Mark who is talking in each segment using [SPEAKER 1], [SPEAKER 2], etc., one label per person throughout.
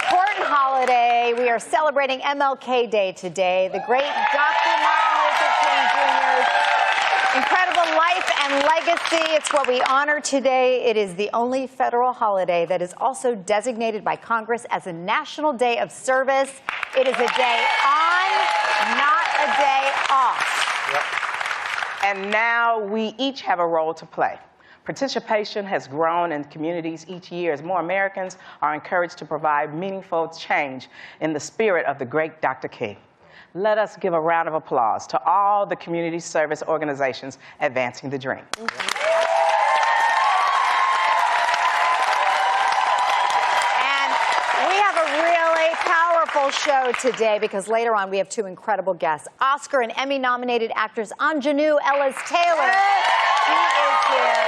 [SPEAKER 1] important holiday. We are celebrating MLK Day today. The great Dr. Martin Luther King Jr.'s incredible life and legacy. It's what we honor today. It is the only federal holiday that is also designated by Congress as a national day of service. It is a day on, not a day off.
[SPEAKER 2] Yep. And now we each have a role to play. Participation has grown in communities each year as more Americans are encouraged to provide meaningful change in the spirit of the great Dr. King. Let us give a round of applause to all the community service organizations advancing the dream.
[SPEAKER 1] And we have a really powerful show today because later on we have two incredible guests. Oscar and Emmy-nominated actress Anjanou Ellis-Taylor. She is here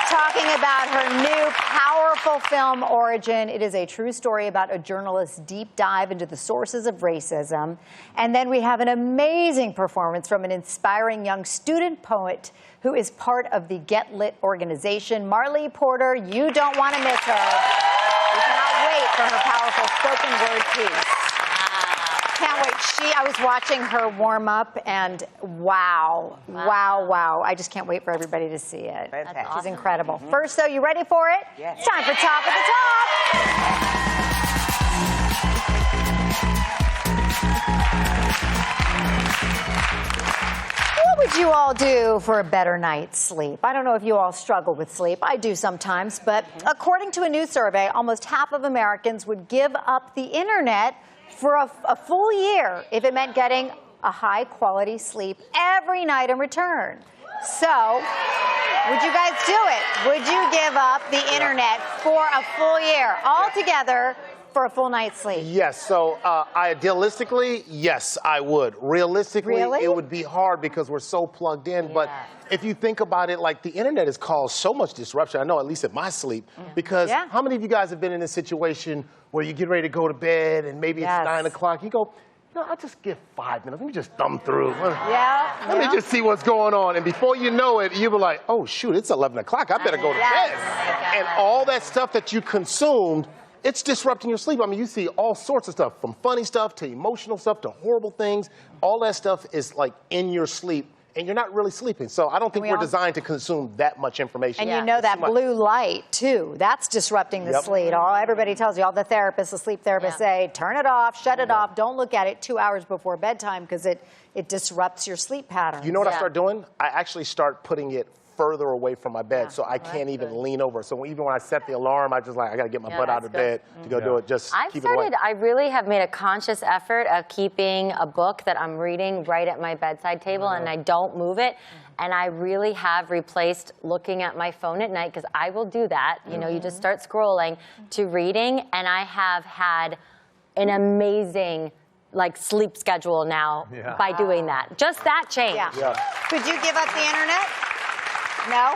[SPEAKER 1] talking about her new powerful film, Origin. It is a true story about a journalist's deep dive into the sources of racism. And then we have an amazing performance from an inspiring young student poet who is part of the Get Lit organization. Marley Porter, you don't want to miss her. We cannot wait for her powerful spoken word piece. Can't wait. I was watching her warm up, and wow. I just can't wait for everybody to see it.
[SPEAKER 2] Fantastic.
[SPEAKER 1] She's incredible. First, though, you ready for it?
[SPEAKER 2] Yes.
[SPEAKER 1] It's time for Top of the Top. What would you all do for a better night's sleep? I don't know if you all struggle with sleep. I do sometimes, but according to a new survey, almost half of Americans would give up the internet for a full year if it meant getting a high-quality sleep every night in return. So, would you guys do it? Would you give up the internet for a full year altogether for a full night's sleep?
[SPEAKER 3] Yes. So, idealistically, yes, I would. Realistically,
[SPEAKER 1] Really?
[SPEAKER 3] It would be hard because we're so plugged in. Yeah. But if you think about it, like the internet has caused so much disruption. I know, at least in my sleep, because how many of you guys have been in a situation where you get ready to go to bed and maybe it's 9 o'clock? You go, I'll just give 5 minutes. Let me just thumb through. Let me just see what's going on. And before you know it, you be like, oh, shoot, it's 11 o'clock. I better go to bed. And all that stuff that you consumed, it's disrupting your sleep. I mean, you see all sorts of stuff, from funny stuff to emotional stuff to horrible things. All that stuff is like in your sleep, and you're not really sleeping. So I don't think we're designed to consume that much information.
[SPEAKER 1] And you know that blue light, too. That's disrupting the sleep. Everybody tells you, all the therapists, the sleep therapists say, turn it off, shut it off. Don't look at it 2 hours before bedtime because it disrupts your sleep pattern.
[SPEAKER 3] You know what I start doing? I actually start putting it further away from my bed so I can't even lean over. So even when I set the alarm, I just I got to get my butt out of bed to go do it. Just keep it away.
[SPEAKER 4] I really have made a conscious effort of keeping a book that I'm reading right at my bedside table and I don't move it. And I really have replaced looking at my phone at night, because I will do that. You know, you just start scrolling, to reading. And I have had an amazing sleep schedule now by doing that. Just that change.
[SPEAKER 1] Could you give up the internet? No?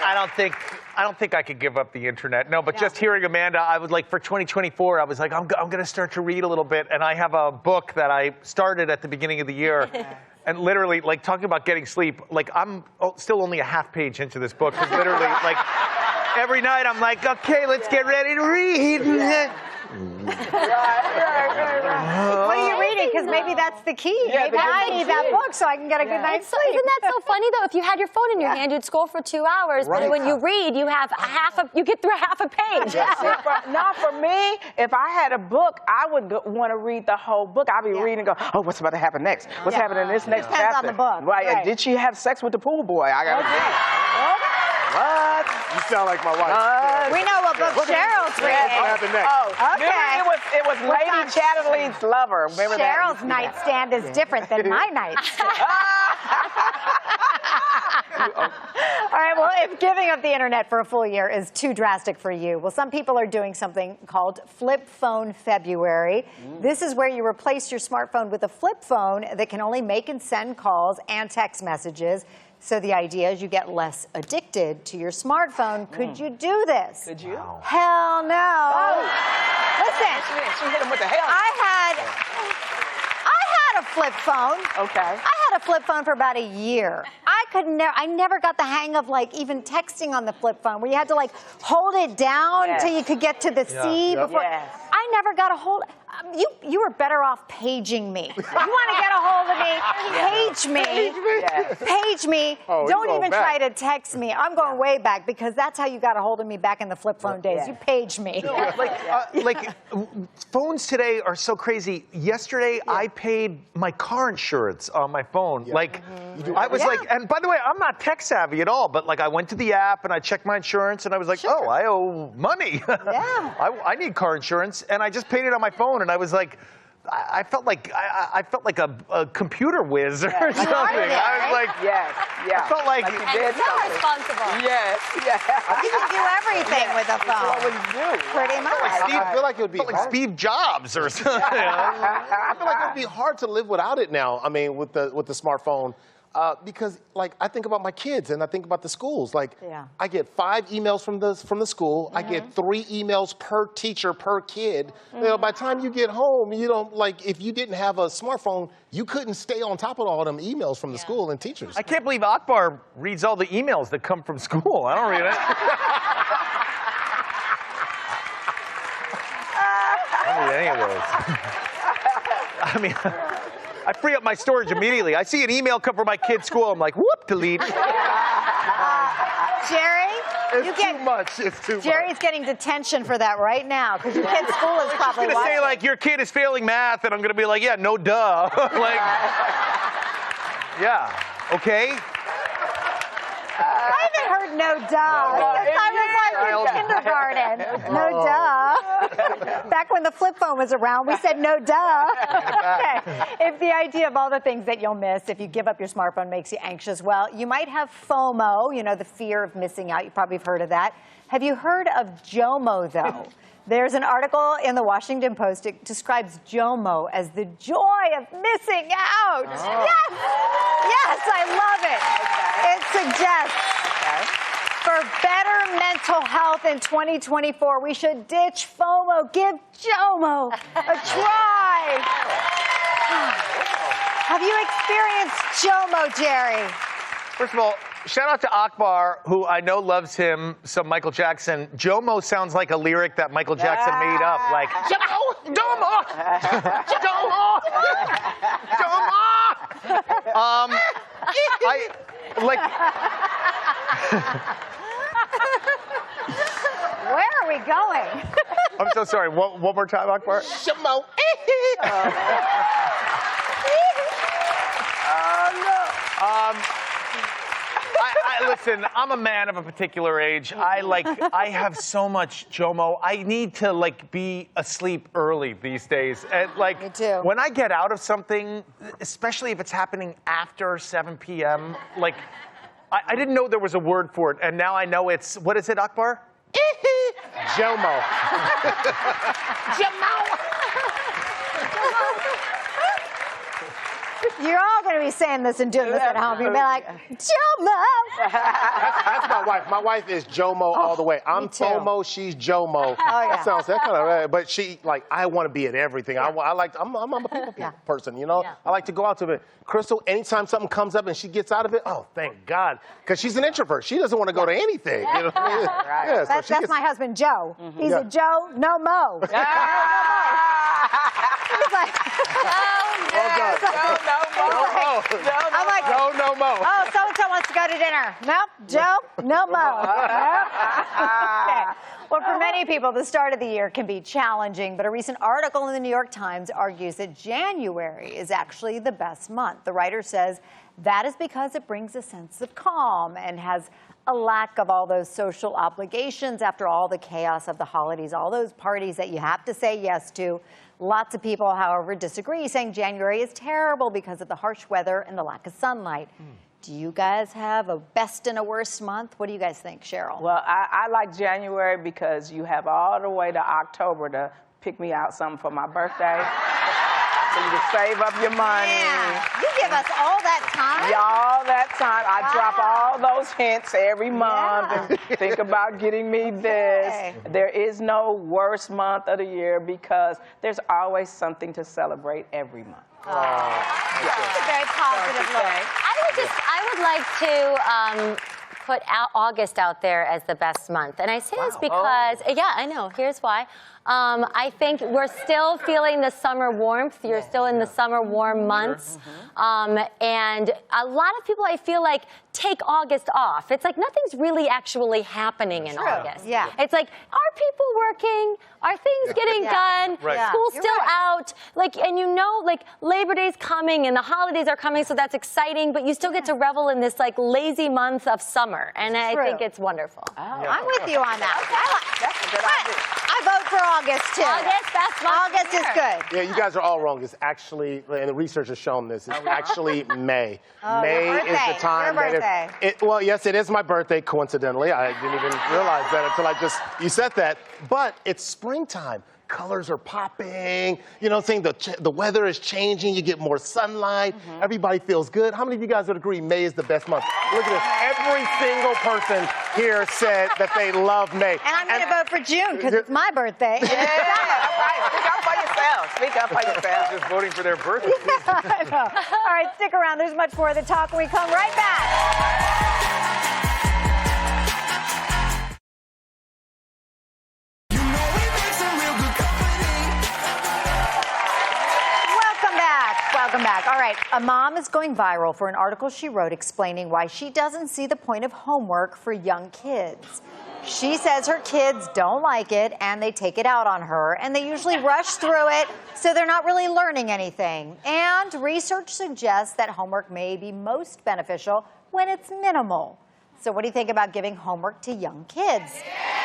[SPEAKER 5] I don't think I could give up the internet. No, but just hearing Amanda, I was like, for 2024, I was like, I'm going to start to read a little bit. And I have a book that I started at the beginning of the year. And literally, talking about getting sleep, I'm still only a half page into this book. Because literally, every night I'm like, okay, let's get ready to read.
[SPEAKER 1] What are you reading? Because maybe that's the key. Maybe I need that book so I can get a good night's sleep.
[SPEAKER 4] Isn't that so funny, though? If you had your phone in your hand, you'd scroll for 2 hours. But when you read, you have you get through half a page.
[SPEAKER 2] Not for me. If I had a book, I would want to read the whole book. I'd be reading and go, oh, what's about to happen next? What's happening in this next chapter?
[SPEAKER 1] Depends on the book.
[SPEAKER 2] Right. Did she have sex with the pool boy? I got to see. What?
[SPEAKER 3] You sound like my wife.
[SPEAKER 1] We know what book Cheryl's reading.
[SPEAKER 3] What happened next?
[SPEAKER 2] Oh, okay. It was Lady Chatterley's Lover. Remember
[SPEAKER 1] Cheryl's nightstand is different than my nightstand. All right, well, if giving up the internet for a full year is too drastic for you, well, some people are doing something called Flip Phone February. This is where you replace your smartphone with a flip phone that can only make and send calls and text messages. So the idea is you get less addicted to your smartphone. Could you do this?
[SPEAKER 2] Could you?
[SPEAKER 1] Hell no.
[SPEAKER 2] Oh.
[SPEAKER 1] Listen.
[SPEAKER 2] She hit him with the hell.
[SPEAKER 1] I had a flip phone.
[SPEAKER 2] Okay.
[SPEAKER 1] I had a flip phone for about a year. I never got the hang of even texting on the flip phone, where you had to hold it down till you could get to the C before. I never got a hold. You were better off paging me. You want to get a hold of me? Page me.
[SPEAKER 2] Yes.
[SPEAKER 1] Page me.
[SPEAKER 3] Oh,
[SPEAKER 1] Don't
[SPEAKER 3] you
[SPEAKER 1] even
[SPEAKER 3] go
[SPEAKER 1] try
[SPEAKER 3] back.
[SPEAKER 1] to text me. I'm going way back because that's how you got a hold of me back in the flip phone days.
[SPEAKER 2] Yeah.
[SPEAKER 1] You paged me.
[SPEAKER 5] Phones today are so crazy. Yesterday, I paid my car insurance on my phone. I was like, and by the way, I'm not tech savvy at all, but like I went to the app and I checked my insurance and I was like, oh, I owe money.
[SPEAKER 1] Yeah.
[SPEAKER 5] I need car insurance, and I just paid it on my phone, and I was like, I felt like a computer whiz or something. I was like, I felt like
[SPEAKER 2] you
[SPEAKER 4] And
[SPEAKER 2] did
[SPEAKER 4] so
[SPEAKER 2] something.
[SPEAKER 4] responsible.
[SPEAKER 2] Yes, yes.
[SPEAKER 1] You can do everything with a phone.
[SPEAKER 2] What would you do?
[SPEAKER 1] Pretty much.
[SPEAKER 3] I feel like it would be
[SPEAKER 5] like
[SPEAKER 3] hard.
[SPEAKER 5] Steve Jobs or something.
[SPEAKER 3] I feel like it would be hard to live without it now. I mean, with the smartphone, because like I think about my kids and I think about the schools. Like, I get 5 emails from the school. I get 3 emails per teacher per kid. You know, by the time you get home, you don't like if you didn't have a smartphone, you couldn't stay on top of all them emails from the school and teachers.
[SPEAKER 5] I can't believe Akbar reads all the emails that come from school. I don't read it. I don't read any of those. I mean, I free up my storage immediately. I see an email come from my kid's school. I'm like, whoop, delete.
[SPEAKER 1] Jerry,
[SPEAKER 3] It's too much. It's too much.
[SPEAKER 1] Jerry's getting detention for that right now because your kid's school is probably
[SPEAKER 5] I'm gonna say like your kid is failing math, and I'm gonna be like, yeah, no duh. Like, yeah, okay.
[SPEAKER 1] I haven't heard no duh since I was like in kindergarten. No duh. Back when the flip phone was around, we said no duh. Okay. If the idea of all the things that you'll miss if you give up your smartphone makes you anxious, well, you might have FOMO, you know, the fear of missing out. You probably have heard of that. Have you heard of JOMO, though? There's an article in the Washington Post. It describes JOMO as the joy of missing out.
[SPEAKER 2] Oh.
[SPEAKER 1] Yes, I love it. It suggests for better mental health in 2024, we should ditch FOMO. Give JOMO a try. Have you experienced JOMO, Jerry?
[SPEAKER 5] First of all, shout out to Akbar, who I know loves him, some Michael Jackson. JOMO sounds like a lyric that Michael Jackson made up. Like, JOMO! JOMO! JOMO!
[SPEAKER 1] Where are we going?
[SPEAKER 5] I'm so sorry. One more time, Akbar.
[SPEAKER 3] Shamo.
[SPEAKER 5] Listen, I'm a man of a particular age. I have so much JOMO. I need to be asleep early these days. And
[SPEAKER 1] Me too.
[SPEAKER 5] when I get out of something, especially if it's happening after 7 p.m., I didn't know there was a word for it, and now I know it's, what is it, Akbar?
[SPEAKER 3] JOMO.
[SPEAKER 1] You're all going to be saying this and doing this at home. You're going to be like, JOMO.
[SPEAKER 3] That's my wife. My wife is JOMO all the way. I'm
[SPEAKER 1] too.
[SPEAKER 3] FOMO, she's JOMO. That sounds that kind of, but she I want to be at everything. I'm a people person, you know. I like to go out to it. Crystal, anytime something comes up and she gets out of it, oh, thank God, because she's an introvert. She doesn't want to go to anything. You know? Yeah, so
[SPEAKER 1] That's my husband, Joe. He's a Joe, no Mo. He's like, I'm like,
[SPEAKER 3] no Mo.
[SPEAKER 1] oh, so-and-so wants to go to dinner. Nope, Joe, no Mo. Nope. Okay. Well, for many people, the start of the year can be challenging, but a recent article in the New York Times argues that January is actually the best month. The writer says that is because it brings a sense of calm and has a lack of all those social obligations after all the chaos of the holidays, all those parties that you have to say yes to. Lots of people, however, disagree, saying January is terrible because of the harsh weather and the lack of sunlight. Do you guys have a best and a worst month? What do you guys think, Sheryl?
[SPEAKER 2] Well, I like January because you have all the way to October to pick me out something for my birthday. So you can save up your money.
[SPEAKER 1] Yeah. You give us all that time?
[SPEAKER 2] All that time. I drop all those hints every month and think about getting me this.
[SPEAKER 1] Okay.
[SPEAKER 2] There is no worst month of the year because there's always something to celebrate every month.
[SPEAKER 1] That's a very positive look.
[SPEAKER 4] I would like to put August out there as the best month. And I say this because, yeah, I know, here's why. I think we're still feeling the summer warmth. You're still in the summer warm months. And a lot of people, I feel like, take August off. It's like nothing's really actually happening in August.
[SPEAKER 1] Yeah.
[SPEAKER 4] It's like, are people working? Are things getting done?
[SPEAKER 5] Right.
[SPEAKER 4] School's still out. Like, and you know, like Labor Day's coming and the holidays are coming, so that's exciting, but you still get to revel in this like lazy month of summer. And I think it's wonderful.
[SPEAKER 1] I'm with you on that.
[SPEAKER 2] That's a good idea.
[SPEAKER 1] I vote for August, too.
[SPEAKER 4] August, that's my
[SPEAKER 1] August is good.
[SPEAKER 3] Yeah, you guys are all wrong. It's actually, and the research has shown this, it's actually May. May
[SPEAKER 1] your
[SPEAKER 3] is the
[SPEAKER 1] birthday.
[SPEAKER 3] time
[SPEAKER 1] Your
[SPEAKER 3] that
[SPEAKER 1] birthday.
[SPEAKER 3] well, yes, it is my birthday, coincidentally. I didn't even realize that until you said that. But it's springtime. Colors are popping. You know what I'm saying? The weather is changing. You get more sunlight. Everybody feels good. How many of you guys would agree May is the best month? Look at this. Every single person here said that they love May.
[SPEAKER 1] And I'm going to vote for June because it's my birthday. And it's summer.
[SPEAKER 2] Right. Speak up for yourself. Speak up for yourself.
[SPEAKER 5] Just voting for their birthday.
[SPEAKER 1] I know. All right, stick around. There's much more of the talk when we come right back. Welcome back. All right, a mom is going viral for an article she wrote explaining why she doesn't see the point of homework for young kids. She says her kids don't like it and they take it out on her, and they usually rush through it, so they're not really learning anything. And research suggests that homework may be most beneficial when it's minimal. So what do you think about giving homework to young kids?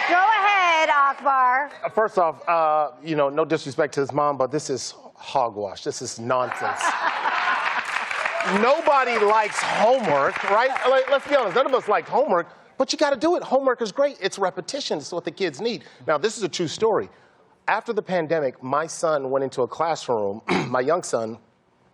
[SPEAKER 1] Go ahead, Akbar.
[SPEAKER 3] First off, you know, no disrespect to his mom, but this is hogwash. This is nonsense. Nobody likes homework, right? Like, let's be honest, none of us like homework, but you got to do it. Homework is great. It's repetition. It's what the kids need. Now, this is a true story. After the pandemic, my son went into a classroom, my young son,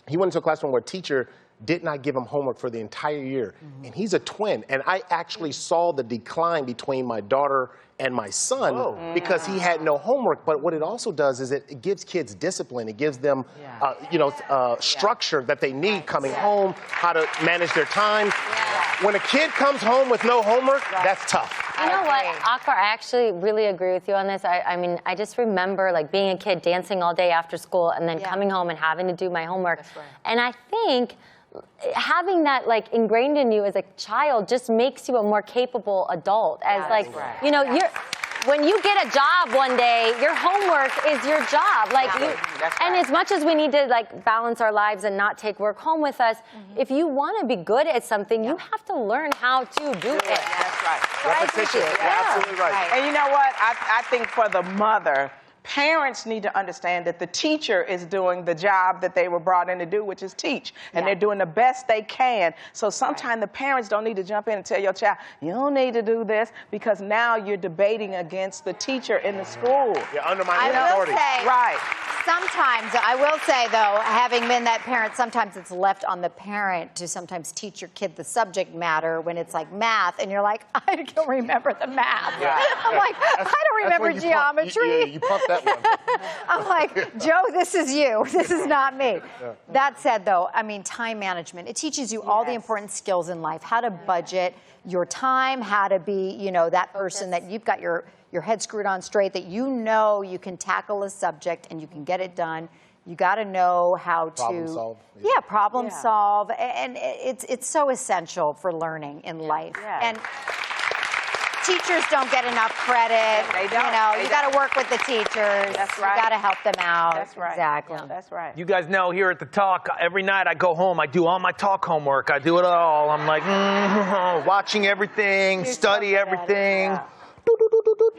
[SPEAKER 3] he went into a classroom where a teacher did not give him homework for the entire year. And he's a twin. And I actually saw the decline between my daughter and my son because he had no homework. But what it also does is it gives kids discipline. It gives them, structure that they need coming home, how to manage their time. When a kid comes home with no homework, that's tough.
[SPEAKER 4] You know what, Akbar, I actually really agree with you on this. I mean, I just remember like being a kid dancing all day after school and then coming home and having to do my homework. And I think having that like ingrained in you as a child just makes you a more capable adult. As you know, when you get a job one day, your homework is your job. Like and as much as we need to like balance our lives and not take work home with us, if you want to be good at something, you have to learn how to do it.
[SPEAKER 2] That's right.
[SPEAKER 3] Repetition. Absolutely right.
[SPEAKER 2] And you know what? I think for the mother, parents need to understand that the teacher is doing the job that they were brought in to do, which is teach. And they're doing the best they can. So sometimes the parents don't need to jump in and tell your child, you don't need to do this, because now you're debating against the teacher in the school.
[SPEAKER 3] You're undermining authority.
[SPEAKER 1] Sometimes, I will say, though, having been that parent, sometimes it's left on the parent to sometimes teach your kid the subject matter when it's like math, and you're like, I don't remember the math. I'm like, I don't remember geometry.
[SPEAKER 3] You pumped that one.
[SPEAKER 1] I'm like, Joe, this is you. This is not me. That said, though, I mean, time management. It teaches you all the important skills in life, how to budget your time, how to be, you know, that person that you've got your head screwed on straight, that you know you can tackle a subject and you can get it done. You got to know how to
[SPEAKER 3] problem solve.
[SPEAKER 1] Problem solve, and it's so essential for learning in life. And teachers don't get enough credit.
[SPEAKER 2] They don't.
[SPEAKER 1] You know, you got to work with the teachers.
[SPEAKER 2] That's right.
[SPEAKER 1] You got to help them out.
[SPEAKER 2] That's right.
[SPEAKER 1] Exactly.
[SPEAKER 2] Yeah, that's right.
[SPEAKER 5] You guys know here at the Talk, every night I go home, I do all my talk homework. I do it all. I'm like, watching everything, study everything.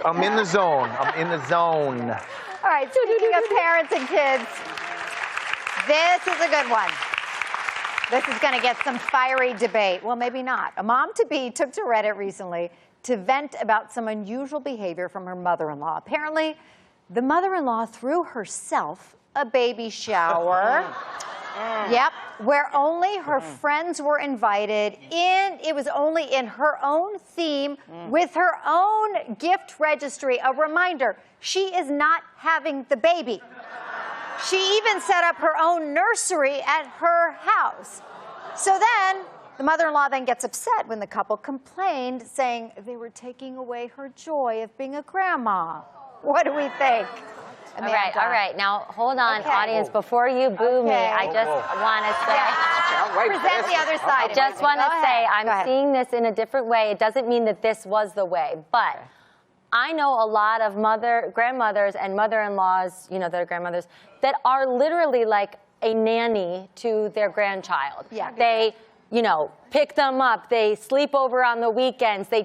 [SPEAKER 5] I'm in the zone. I'm in the zone.
[SPEAKER 1] All right, speaking of parents and kids, this is a good one. This is going to get some fiery debate. Well, maybe not. A mom-to-be took to Reddit recently to vent about some unusual behavior from her mother-in-law. Apparently, the mother-in-law threw herself a baby shower. Yep, where only her friends were invited. It was only in her own theme with her own gift registry. A reminder, she is not having the baby. She even set up her own nursery at her house. So then The mother-in-law then gets upset when the couple complained, saying they were taking away her joy of being a grandma. What do we think?
[SPEAKER 4] All right. Now, hold on, audience. Before you boo me, I just want to say...
[SPEAKER 1] Present the other side.
[SPEAKER 4] I just want to say I'm seeing this in a different way. It doesn't mean that this was the way, but I know a lot of grandmothers and mother-in-laws, you know, that are grandmothers, that are literally like a nanny to their grandchild.
[SPEAKER 1] Yeah.
[SPEAKER 4] They, you know, pick them up. They sleep over on the weekends. They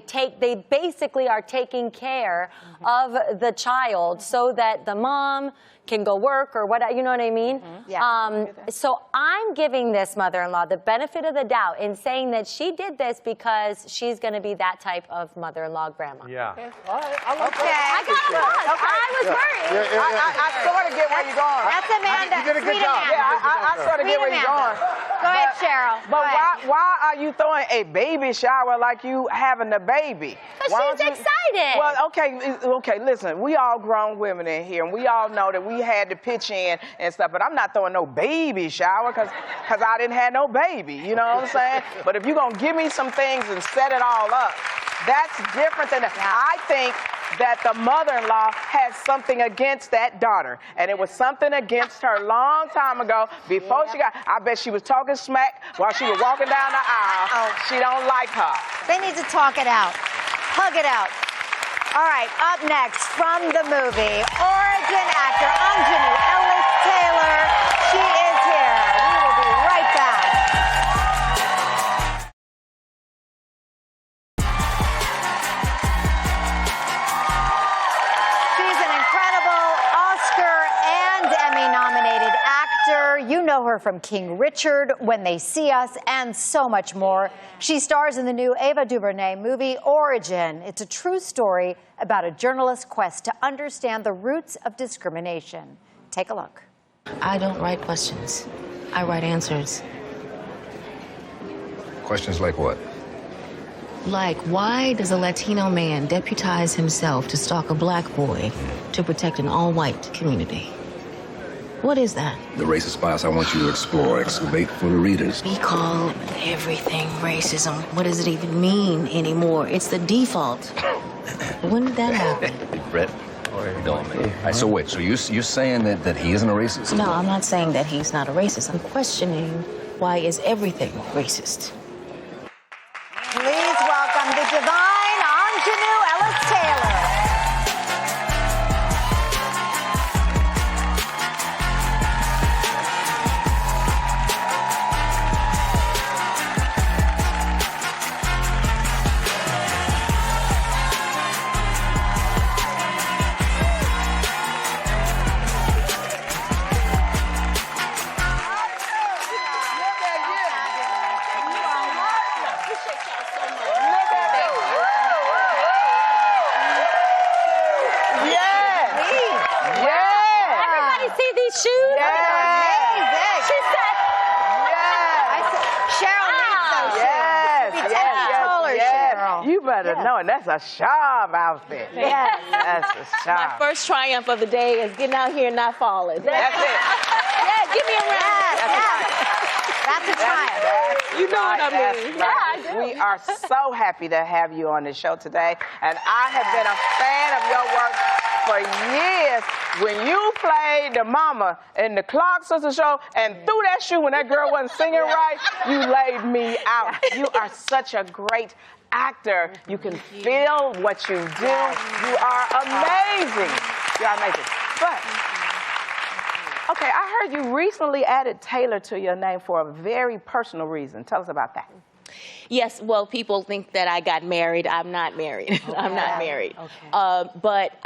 [SPEAKER 4] basically are taking care of the child so that the mom can go work or what, you know what I mean? So I'm giving this mother-in-law the benefit of the doubt in saying that she did this because she's going to be that type of mother-in-law grandma.
[SPEAKER 5] Yeah.
[SPEAKER 1] I
[SPEAKER 4] got a buzz. I was worried.
[SPEAKER 2] I sort of get where you're going.
[SPEAKER 1] That's Amanda.
[SPEAKER 3] You did a good
[SPEAKER 1] Sweet
[SPEAKER 3] job.
[SPEAKER 1] Amanda.
[SPEAKER 2] Yeah, I sort of get where you're going.
[SPEAKER 1] Go ahead, Sheryl.
[SPEAKER 2] But why are you throwing a baby shower like you having a baby?
[SPEAKER 4] Because she's excited.
[SPEAKER 2] Well, okay, listen, we all grown women in here, and we all know that we had to pitch in and stuff, but I'm not throwing no baby shower because I didn't have no baby, you know what I'm saying? But if you're going to give me some things and set it all up, that's different than that. I think that the mother-in-law has something against that daughter, and it was something against her long time ago before she got, I bet she was talking smack while she was walking down the aisle. She don't like her.
[SPEAKER 1] They need to talk it out. Hug it out. All right, up next from the movie, origin actor Anjanou Ellis-Taylor. She is here. We will be right back. She's an incredible Oscar and Emmy-nominated actor. You know her from King Richard, When They See Us, and so much more. She stars in the new Ava DuVernay movie, Origin. It's a true story about a journalist's quest to understand the roots of discrimination. Take a look.
[SPEAKER 6] I don't write questions. I write answers.
[SPEAKER 7] Questions like what?
[SPEAKER 6] Like, why does a Latino man deputize himself to stalk a black boy to protect an all-white community? What is that?
[SPEAKER 7] The racist bias I want you to explore, excavate for the readers.
[SPEAKER 6] We call everything racism. What does it even mean anymore? It's the default. When did that happen?
[SPEAKER 7] Brett, don't me. So wait, so you're saying that he isn't a racist?
[SPEAKER 6] No, I'm not saying that he's not a racist. I'm questioning why is everything racist?
[SPEAKER 1] Please welcome the divine Anjanou Ellis-Taylor.
[SPEAKER 4] Shoes?
[SPEAKER 1] Amazing.
[SPEAKER 4] She said,
[SPEAKER 1] Sheryl needs those shoes. Be 10 feet taller, Sheryl.
[SPEAKER 2] You better know it. That's a sharp outfit.
[SPEAKER 1] Yes.
[SPEAKER 2] That's a sharp.
[SPEAKER 8] First triumph of the day is getting out here and not falling.
[SPEAKER 2] That's it.
[SPEAKER 8] Yeah, give me a round.
[SPEAKER 1] That's a triumph.
[SPEAKER 8] You know what I
[SPEAKER 2] That's
[SPEAKER 8] mean.
[SPEAKER 2] right.
[SPEAKER 8] Yeah, I do.
[SPEAKER 2] We are so happy to have you on the show today, and I have been a fan of your work for years. When you played the mama in the Clark Sisters show and threw that shoe when that girl wasn't singing right, you laid me out. You are such a great actor. You can feel what you do. You are amazing. You are amazing. But, okay, I heard you recently added Taylor to your name for a very personal reason. Tell us about that.
[SPEAKER 8] Yes, well, people think that I got married. I'm not married. I'm not married. But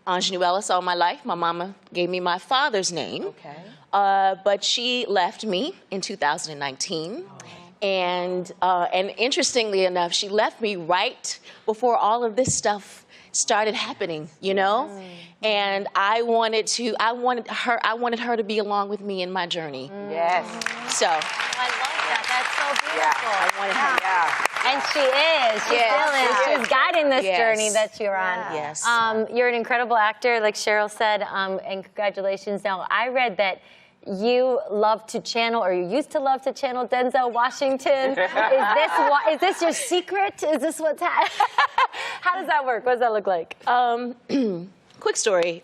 [SPEAKER 8] Anjanou Ellis all my life. My mama gave me my father's name. But she left me in 2019. And interestingly enough, she left me right before all of this stuff started happening, you know? And I wanted her to be along with me in my journey.
[SPEAKER 2] Yes.
[SPEAKER 8] So.
[SPEAKER 4] I love that. That's so beautiful.
[SPEAKER 2] I wanted her,
[SPEAKER 4] And she is. She still is. She's guiding this journey that you're on.
[SPEAKER 8] Yes.
[SPEAKER 4] You're an incredible actor, like Sheryl said, and congratulations. Now, I read that you love to channel, or you used to love to channel Denzel Washington. Is this your secret? Is this what's happening? How does that work? What does that look like?
[SPEAKER 8] Quick story.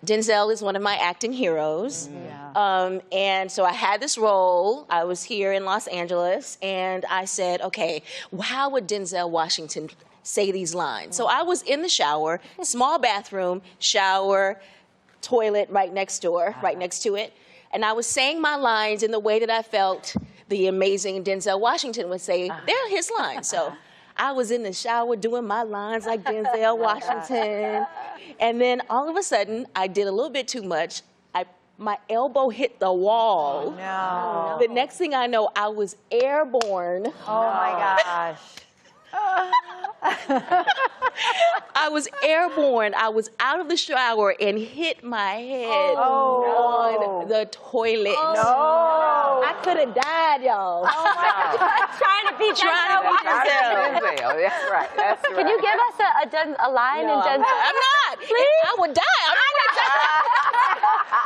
[SPEAKER 8] Denzel is one of my acting heroes. And so I had this role. I was here in Los Angeles, and I said, okay, how would Denzel Washington say these lines? So I was in the shower, small bathroom, shower, toilet right next door, right next to it. And I was saying my lines in the way that I felt the amazing Denzel Washington would say, they're his lines. So I was in the shower doing my lines like Denzel Washington. And then all of a sudden, I did a little bit too much. My elbow hit the wall.
[SPEAKER 1] No.
[SPEAKER 8] The next thing I know, I was airborne.
[SPEAKER 1] Oh my gosh.
[SPEAKER 8] I was airborne. I was out of the shower and hit my head on the toilet.
[SPEAKER 1] No.
[SPEAKER 8] I could have died, y'all.
[SPEAKER 4] Trying to be Denzel.
[SPEAKER 2] That's right. That's right.
[SPEAKER 4] Can you give us a line in Denzel?
[SPEAKER 8] I'm not.
[SPEAKER 4] Please?
[SPEAKER 8] I would die.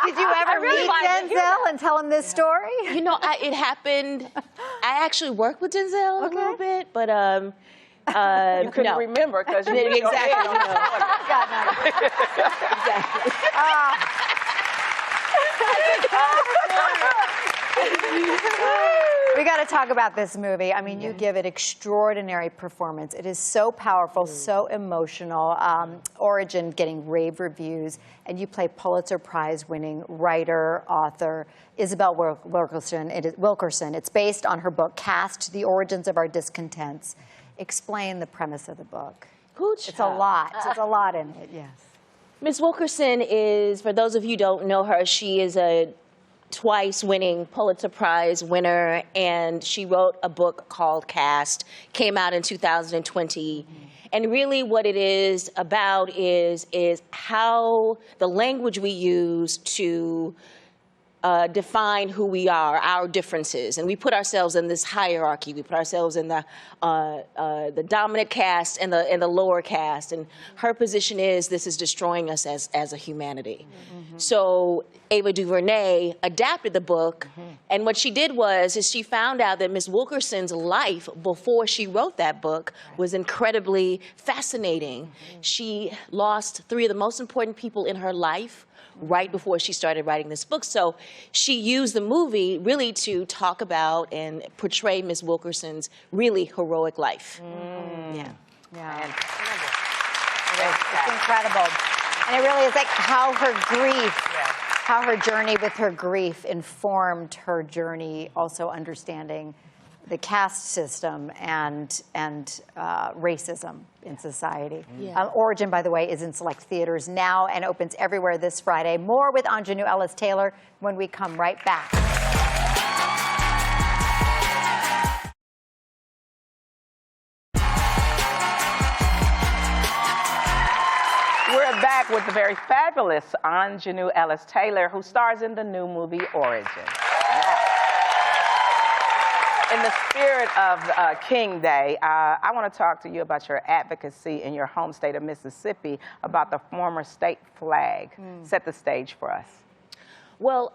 [SPEAKER 1] Did you ever meet Denzel and tell him this story?
[SPEAKER 8] You know, it happened. I actually worked with Denzel a little bit, but
[SPEAKER 2] You couldn't remember because you
[SPEAKER 8] exactly.
[SPEAKER 1] We got to talk about this movie. I mean, you give it extraordinary performance. It is so powerful, so emotional. Origin getting rave reviews, and you play Pulitzer Prize-winning writer, author Isabel Wilkerson. It's based on her book, Caste: The Origins of Our Discontents. Explain the premise of the book. It's a lot. It's a lot in it, yes.
[SPEAKER 8] Ms. Wilkerson is, for those of you who don't know her, she is a twice-winning Pulitzer Prize winner, and she wrote a book called Caste, came out in 2020. And really what it is about is how the language we use to define who we are, our differences. And we put ourselves in this hierarchy. We put ourselves in the dominant caste and the lower caste. And her position is this is destroying us as a humanity. So Ava DuVernay adapted the book. And what she did was she found out that Ms. Wilkerson's life before she wrote that book was incredibly fascinating. She lost 3 of the most important people in her life right before she started writing this book. So she used the movie really to talk about and portray Ms. Wilkerson's really heroic life.
[SPEAKER 1] Yeah. It's incredible. And it really is like how her grief, how her journey with her grief informed her journey, also understanding the caste system and racism in society. Origin, by the way, is in select theaters now and opens everywhere this Friday. More with Anjanou Ellis-Taylor when we come right back.
[SPEAKER 2] We're back with the very fabulous Anjanou Ellis-Taylor, who stars in the new movie Origin. In the spirit of King Day, I want to talk to you about your advocacy in your home state of Mississippi about the former state flag. Set the stage for us.
[SPEAKER 8] Well,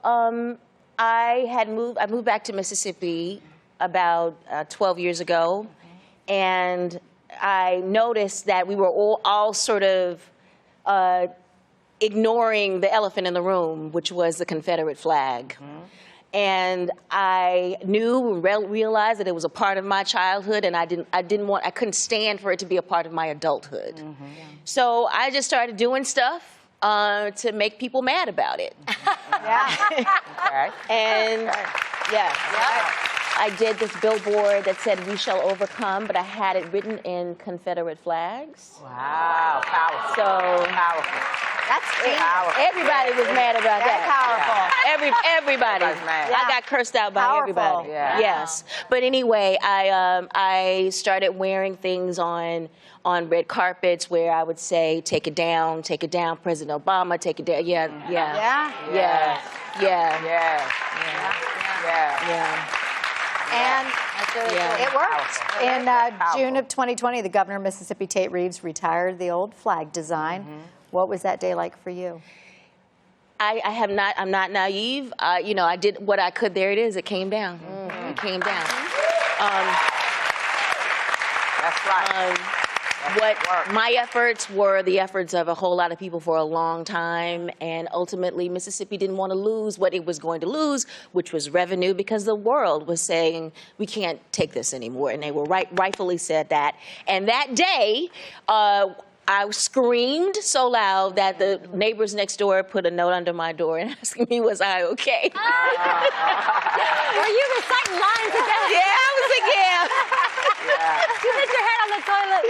[SPEAKER 8] I moved back to Mississippi about 12 years ago, and I noticed that we were all sort of ignoring the elephant in the room, which was the Confederate flag. And I realized that it was a part of my childhood, and I couldn't stand for it to be a part of my adulthood. So I just started doing stuff to make people mad about it. And I did this billboard that said "We shall overcome," but I had it written in Confederate flags.
[SPEAKER 2] Wow, powerful.
[SPEAKER 8] So
[SPEAKER 2] powerful.
[SPEAKER 1] That's powerful.
[SPEAKER 8] Everybody was mad about that.
[SPEAKER 1] Powerful.
[SPEAKER 8] Everybody. I got cursed out by everybody. Yes. But anyway, I started wearing things on red carpets where I would say, take it down, President Obama, take it down.
[SPEAKER 1] And it worked. In June of 2020, the governor of Mississippi, Tate Reeves, retired the old flag design. What was that day like for you?
[SPEAKER 8] I'm not naive. You know, I did what I could. There it is. It came down. It came down.
[SPEAKER 2] That's right.
[SPEAKER 8] My efforts were the efforts of a whole lot of people for a long time, and ultimately Mississippi didn't want to lose what it was going to lose, which was revenue, because the world was saying we can't take this anymore, and they were rightfully said that. And that day, I screamed so loud that the neighbors next door put a note under my door and asking me, was I okay?
[SPEAKER 4] Were you reciting lines again?
[SPEAKER 8] Yeah, I was like, yeah.
[SPEAKER 4] You hit your head on the toilet.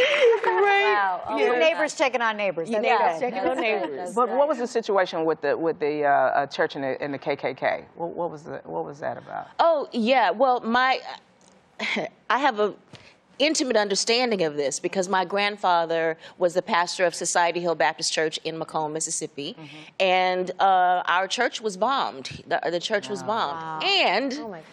[SPEAKER 8] Right.
[SPEAKER 4] Wow. Oh,
[SPEAKER 1] Yeah. Neighbors checking on neighbors. That's
[SPEAKER 8] Yeah,
[SPEAKER 1] good.
[SPEAKER 8] checking on neighbors.
[SPEAKER 2] But what was the situation with the church and the KKK? What was that about?
[SPEAKER 8] Oh, yeah. Well, I have a intimate understanding of this because my grandfather was the pastor of Society Hill Baptist Church in Macomb, Mississippi, and our church was bombed. The church was bombed.
[SPEAKER 4] Wow.
[SPEAKER 8] And
[SPEAKER 4] Oh my God.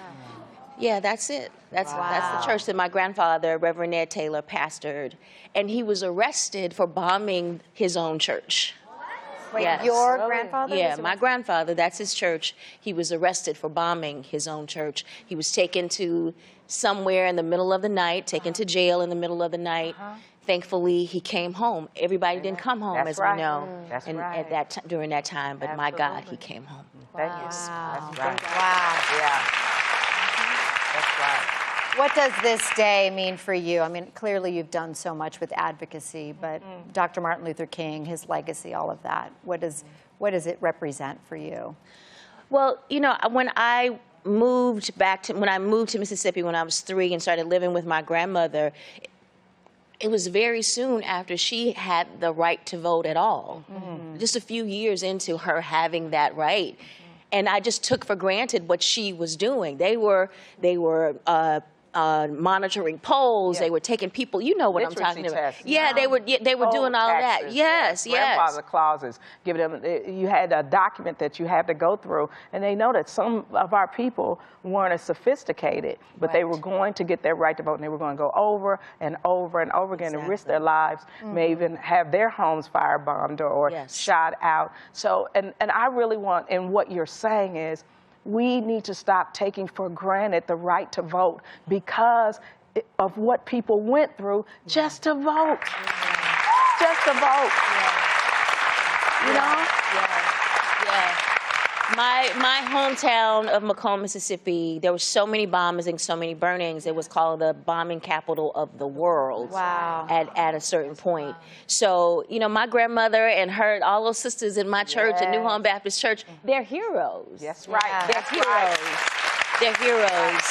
[SPEAKER 8] yeah, that's it. That's the church that my grandfather, Reverend Ned Taylor, pastored, and he was arrested for bombing his own church.
[SPEAKER 1] Wait,
[SPEAKER 8] Yes.
[SPEAKER 1] your grandfather?
[SPEAKER 8] Yeah,
[SPEAKER 1] was
[SPEAKER 8] my grandfather, that's his church. He was arrested for bombing his own church. He was taken to somewhere in the middle of the night, taken to jail in the middle of the night. Thankfully, he came home. Everybody didn't come home,
[SPEAKER 2] That's
[SPEAKER 8] as
[SPEAKER 2] right.
[SPEAKER 8] we know,
[SPEAKER 2] That's
[SPEAKER 8] and
[SPEAKER 2] right.
[SPEAKER 8] during that time. But my God, he
[SPEAKER 2] Absolutely.
[SPEAKER 8] came home.
[SPEAKER 2] Thank you.
[SPEAKER 1] Wow.
[SPEAKER 2] That's right.
[SPEAKER 1] Wow.
[SPEAKER 2] Yeah. That's right.
[SPEAKER 1] What does this day mean for you? I mean, clearly you've done so much with advocacy, but Dr. Martin Luther King, his legacy, all of that. What does it represent for you?
[SPEAKER 8] Well, you know, when I moved to Mississippi when I was 3 and started living with my grandmother, it was very soon after she had the right to vote at all. Just a few years into her having that right. And I just took for granted what she was doing. They were monitoring polls. They were taking people. You know what I'm talking about?
[SPEAKER 2] Tests.
[SPEAKER 8] Yeah, they were doing all of that. Yes, yes.
[SPEAKER 2] Grandfather clauses. Give them. You had a document that you had to go through, and they know that some of our people weren't as sophisticated, but they were going to get their right to vote, and they were going to go over and over and over again and risk their lives, may even have their homes firebombed or shot out. So, and I really want, and what you're saying is, we need to stop taking for granted the right to vote because of what people went through just to vote. Just to vote. You know?
[SPEAKER 8] Yeah. My hometown of Macomb, Mississippi, there were so many bombings and so many burnings. It was called the bombing capital of the world.
[SPEAKER 1] Wow.
[SPEAKER 8] At a certain point. So, you know, my grandmother and all those sisters in my church, at New Home Baptist Church, they're heroes.
[SPEAKER 2] That's right.
[SPEAKER 8] They're heroes. They're heroes.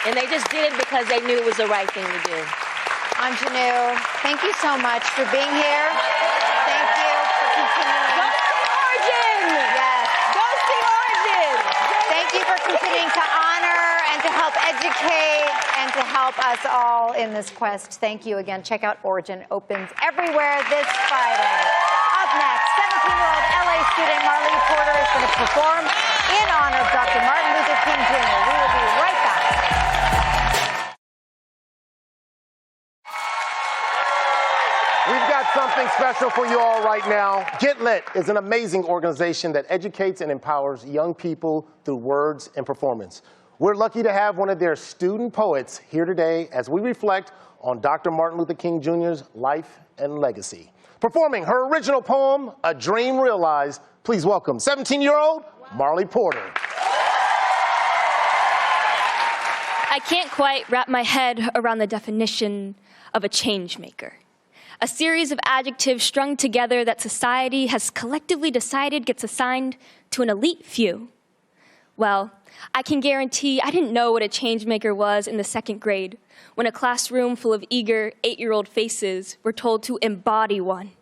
[SPEAKER 8] And they just did it because they knew it was the right thing to do.
[SPEAKER 1] Ingenue, thank you so much for being here. Thank you for continuing.
[SPEAKER 8] Go see Origin!
[SPEAKER 1] Yes.
[SPEAKER 8] Go see Origin!
[SPEAKER 1] Thank you for continuing to honor and to help educate and to help us all in this quest. Thank you again. Check out Origin. Opens everywhere this Friday. Up next, 17-year-old LA student Marley Porter is going to perform in honor of Dr. Martin Luther King Jr. We will be right back.
[SPEAKER 3] We've got something special for you all right now. Get Lit is an amazing organization that educates and empowers young people through words and performance. We're lucky to have one of their student poets here today as we reflect on Dr. Martin Luther King Jr.'s life and legacy. Performing her original poem, A Dream Realized, please welcome 17-year-old Marley Porter.
[SPEAKER 9] I can't quite wrap my head around the definition of a change maker. A series of adjectives strung together that society has collectively decided gets assigned to an elite few. Well, I can guarantee I didn't know what a change maker was in the 2nd grade when a classroom full of eager 8-year-old faces were told to embody one.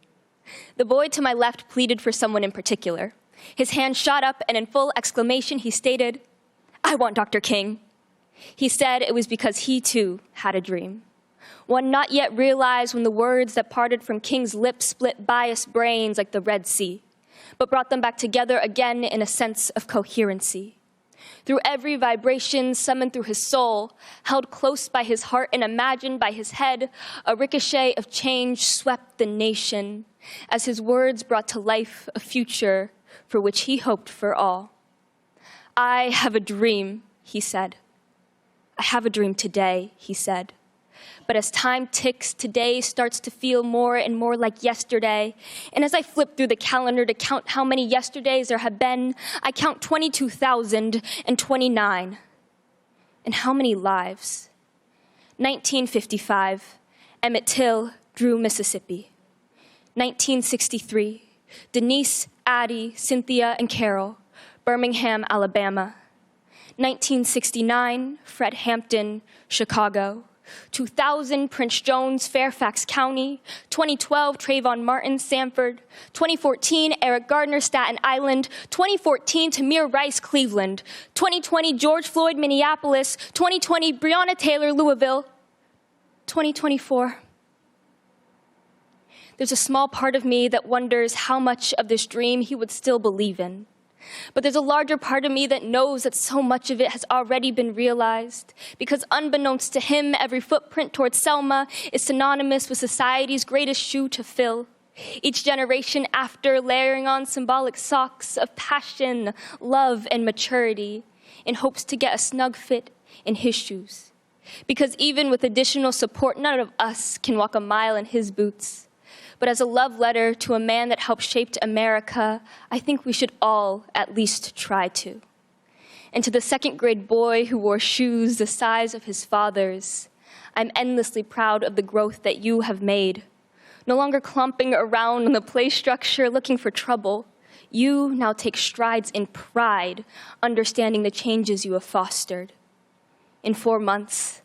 [SPEAKER 9] The boy to my left pleaded for someone in particular. His hand shot up and in full exclamation he stated, "I want Dr. King." He said it was because he too had a dream. One not yet realized when the words that parted from King's lips split biased brains like the Red Sea, but brought them back together again in a sense of coherency. Through every vibration summoned through his soul, held close by his heart and imagined by his head, a ricochet of change swept the nation as his words brought to life a future for which he hoped for all. I have a dream, he said. I have a dream today, he said. But as time ticks, today starts to feel more and more like yesterday. And as I flip through the calendar to count how many yesterdays there have been, I count 22,029. And how many lives? 1955, Emmett Till, Drew, Mississippi. 1963, Denise, Addie, Cynthia, and Carol, Birmingham, Alabama. 1969, Fred Hampton, Chicago. 2000, Prince Jones, Fairfax County. 2012, Trayvon Martin, Sanford. 2014, Eric Gardner, Staten Island. 2014, Tamir Rice, Cleveland. 2020, George Floyd, Minneapolis. 2020, Breonna Taylor, Louisville. 2024. There's a small part of me that wonders how much of this dream he would still believe in. But there's a larger part of me that knows that so much of it has already been realized, because unbeknownst to him, every footprint towards Selma is synonymous with society's greatest shoe to fill. Each generation after, layering on symbolic socks of passion, love, and maturity in hopes to get a snug fit in his shoes. Because even with additional support, none of us can walk a mile in his boots. But as a love letter to a man that helped shape America, I think we should all at least try to. And to the second-grade boy who wore shoes the size of his father's, I'm endlessly proud of the growth that you have made. No longer clumping around in the play structure looking for trouble, you now take strides in pride, understanding the changes you have fostered. In 4 months,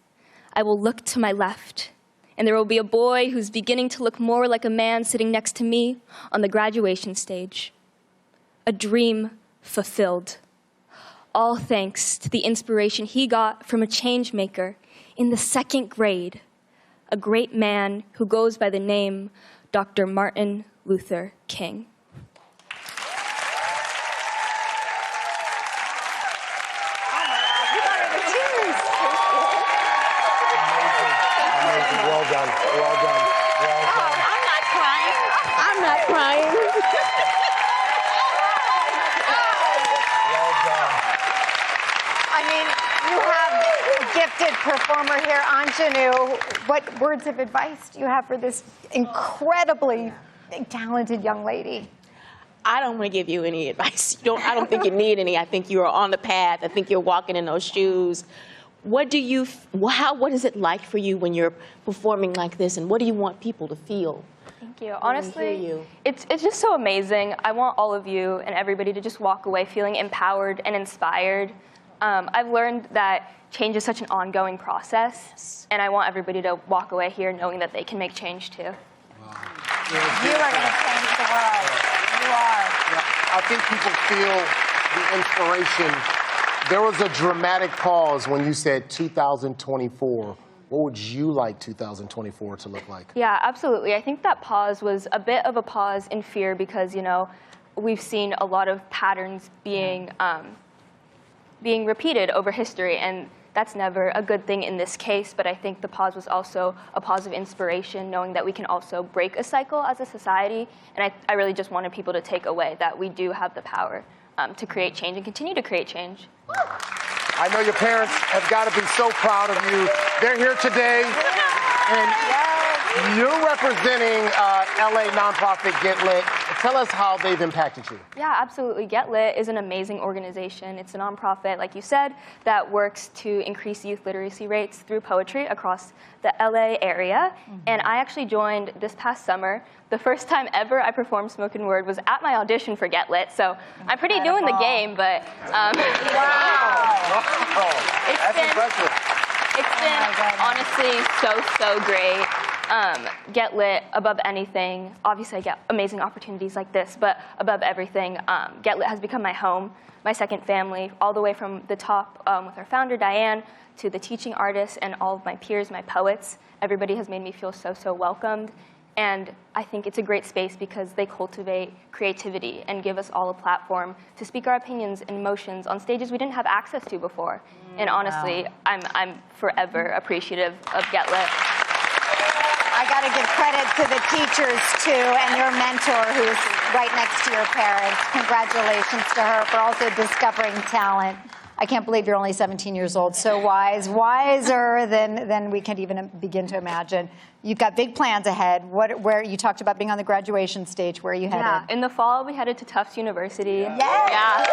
[SPEAKER 9] I will look to my left, and there will be a boy who's beginning to look more like a man sitting next to me on the graduation stage. A dream fulfilled. All thanks to the inspiration he got from a change maker in the 2nd grade, a great man who goes by the name Dr. Martin Luther King.
[SPEAKER 3] Well done. Well done. Well done.
[SPEAKER 8] I'm not crying. I'm not crying.
[SPEAKER 3] Well done.
[SPEAKER 1] I mean, you have a gifted performer here, Anjanou. What words of advice do you have for this incredibly talented young lady?
[SPEAKER 8] I don't want to give you any advice. I don't think you need any. I think you're on the path. I think you're walking in those shoes. What is it like for you when you're performing like this, and what do you want people to feel?
[SPEAKER 9] Thank you. Honestly, it's just so amazing. I want all of you and everybody to just walk away feeling empowered and inspired. I've learned that change is such an ongoing process, and I want everybody to walk away here knowing that they can make change too.
[SPEAKER 1] Wow. You are going to change the world. You are.
[SPEAKER 3] Yeah, I think people feel the inspiration. There was a dramatic pause when you said 2024. What would you like 2024 to look like?
[SPEAKER 9] Yeah, absolutely. I think that pause was a bit of a pause in fear because, we've seen a lot of patterns being repeated over history, and that's never a good thing in this case. But I think the pause was also a pause of inspiration, knowing that we can also break a cycle as a society. And I really just wanted people to take away that we do have the power to create change and continue to create change.
[SPEAKER 3] I know your parents have got to be so proud of you. They're here today, and you're representing LA nonprofit Get Lit. Tell us how they've impacted you.
[SPEAKER 9] Yeah, absolutely. Get Lit is an amazing organization. It's a nonprofit, like you said, that works to increase youth literacy rates through poetry across the LA area. Mm-hmm. And I actually joined this past summer. The first time ever I performed spoken word was at my audition for Get Lit. So I'm pretty new in the game, but
[SPEAKER 3] wow. That's impressive.
[SPEAKER 9] It's been honestly so great. Get Lit, above anything. Obviously, I get amazing opportunities like this, but above everything, Get Lit has become my home, my second family, all the way from the top with our founder, Diane, to the teaching artists and all of my peers, my poets. Everybody has made me feel so welcomed. And I think it's a great space because they cultivate creativity and give us all a platform to speak our opinions and emotions on stages we didn't have access to before. And honestly, I'm forever appreciative of Get Lit.
[SPEAKER 1] I Got to give credit to the teachers, too, and your mentor, who's right next to your parents. Congratulations to her for also discovering talent. I can't believe you're only 17 years old. So wise, wiser than we can even begin to imagine. You've got big plans ahead. Where you talked about being on the graduation stage. Where are you headed?
[SPEAKER 9] Yeah, in the fall, we headed to Tufts University.
[SPEAKER 1] Yeah.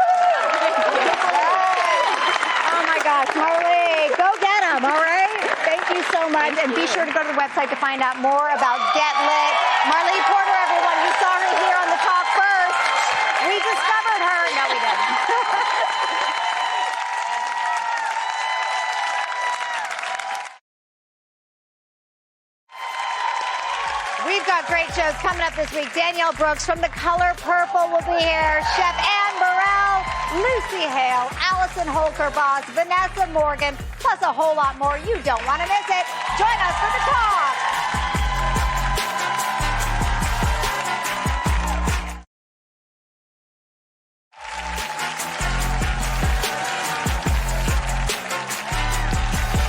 [SPEAKER 1] Oh my gosh, Marley, go get them, all right? Thank you so much. And be sure to go to the website to find out more about Get Lit. Marley Porter, everyone, you saw her here on the Talk First. We discovered her. No, we didn't. We've got great shows coming up this week. Danielle Brooks from The Color Purple will be here. Chef Ann Burrell, Lucy Hale, Allison Holker-Boss, Vanessa Morgan, plus a whole lot more. You don't want to miss it. Join us for The Talk.